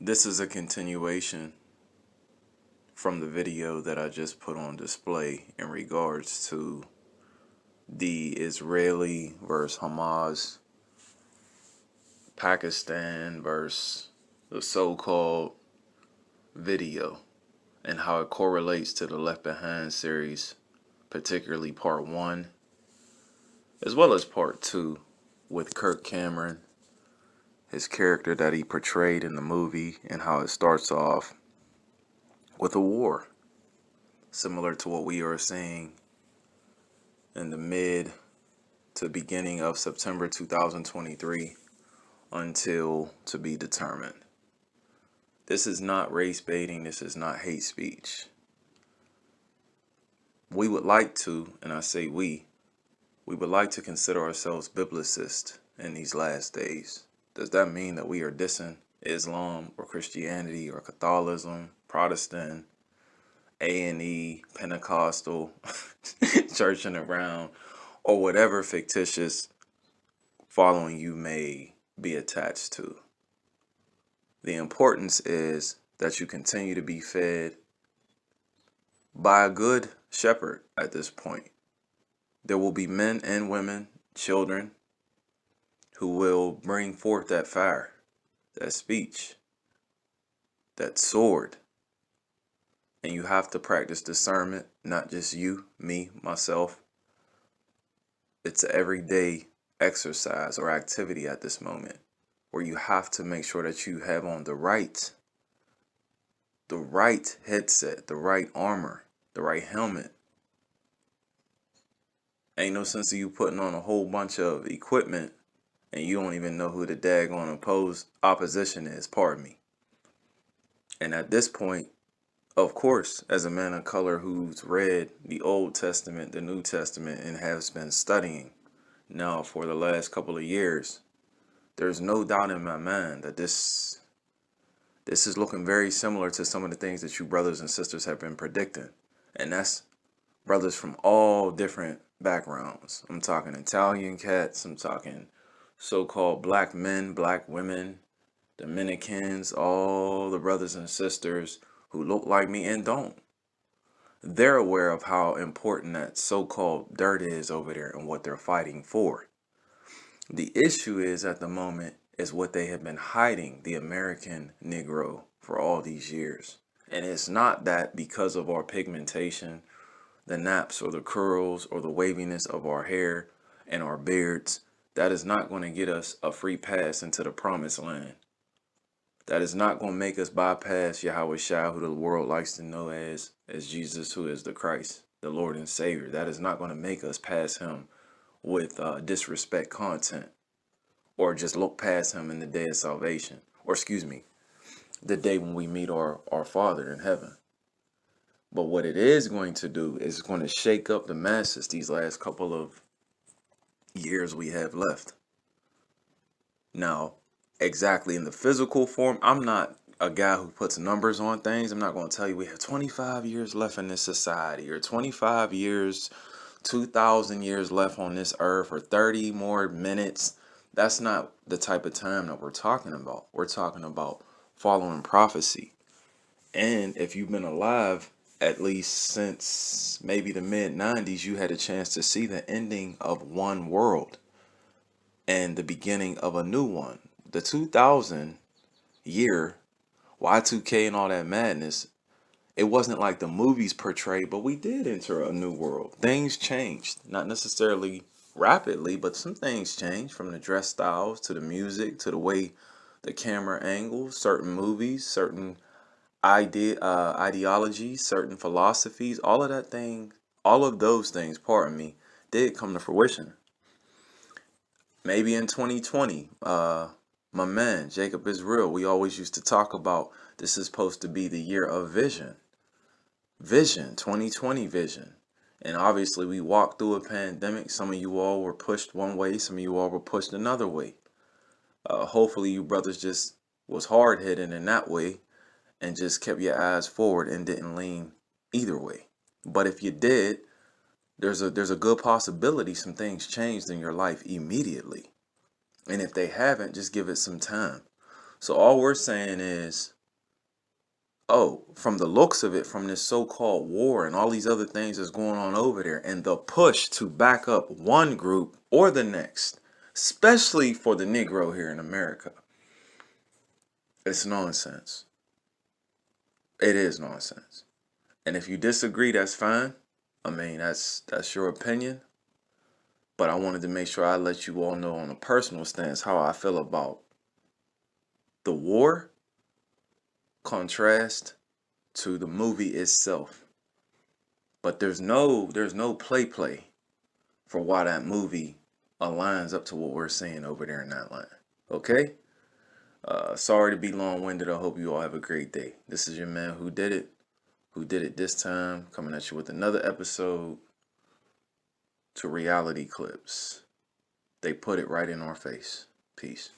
This is a continuation from the video that I just put on display in regards to the Israeli versus Hamas, Pakistan versus the so-called video, and how it correlates to the Left Behind series, particularly part 1, as well as part 2 with Kirk Cameron, his character that he portrayed in the movie, and how it starts off with a war, similar to what we are seeing in the mid to beginning of September 2023 until to be determined. This is not race baiting. This is not hate speech. We would like to, and I say we would like to consider ourselves biblicists in these last days. Does that mean that we are dissing Islam or Christianity or Catholicism, Protestant, A&E, Pentecostal, churching around, or whatever fictitious following you may be attached to? The importance is that you continue to be fed by a good shepherd at this point. There will be men and women, children, who will bring forth that fire, that speech, that sword. And you have to practice discernment, not just you, me, myself. It's an everyday exercise or activity at this moment where you have to make sure that you have on the right headset, the right armor, the right helmet. Ain't no sense of you putting on a whole bunch of equipment and you don't even know who the daggone opposition is, pardon me. And at this point, of course, as a man of color who's read the Old Testament, the New Testament, and has been studying now for the last couple of years, there's no doubt in my mind that this is looking very similar to some of the things that you brothers and sisters have been predicting. And that's brothers from all different backgrounds. I'm talking Italian cats, I'm talking so-called black men, black women, Dominicans, all the brothers and sisters who look like me and don't. They're aware of how important that so-called dirt is over there and what they're fighting for. The issue is at the moment is what they have been hiding, the American Negro, for all these years. And it's not that because of our pigmentation, the naps or the curls or the waviness of our hair and our beards, that is not going to get us a free pass into the promised land. That is not going to make us bypass Yahweh Shai, who the world likes to know as Jesus, who is the Christ, the Lord and Savior. That is not going to make us pass him with disrespect content, or just look past him in the day of salvation, or excuse me, the day when we meet our Father in heaven. But what it is going to do is going to shake up the masses these last couple of years we have left. Now, exactly in the physical form, I'm not a guy who puts numbers on things. I'm not going to tell you we have 25 years left in this society, or 25 years, 2,000 years left on this earth, or 30 more minutes. That's not the type of time that we're talking about. We're talking about following prophecy. And if you've been alive at least since maybe the mid-90s, you had a chance to see the ending of one world and the beginning of a new one. The 2000 year, Y2K and all that madness, it wasn't like the movies portrayed, but we did enter a new world. Things changed, not necessarily rapidly, but some things changed, from the dress styles to the music to the way the camera angles, certain movies, certain ideologies, certain philosophies, all of those things, pardon me, did come to fruition. Maybe in 2020, my man, Jacob is real. We always used to talk about this is supposed to be the year of vision. Vision, 2020 vision. And obviously we walked through a pandemic. Some of you all were pushed one way. Some of you all were pushed another way. Hopefully you brothers just was hard-headed in that way and just kept your eyes forward and didn't lean either way. But if you did, there's a good possibility some things changed in your life immediately. And if they haven't, just give it some time. So all we're saying is, oh, from the looks of it, from this so-called war and all these other things that's going on over there, and the push to back up one group or the next, especially for the Negro here in America, it's nonsense. It is nonsense. And if you disagree, that's fine. I mean, that's your opinion. But I wanted to make sure I let you all know on a personal stance how I feel about the war contrast to the movie itself. But there's no play for why that movie aligns up to what we're seeing over there in that line. Okay? Sorry to be long-winded. I hope you all have a great day. This is your man Whodidit Thistime, coming at you with another episode to reality clips. They put it right in our face. Peace.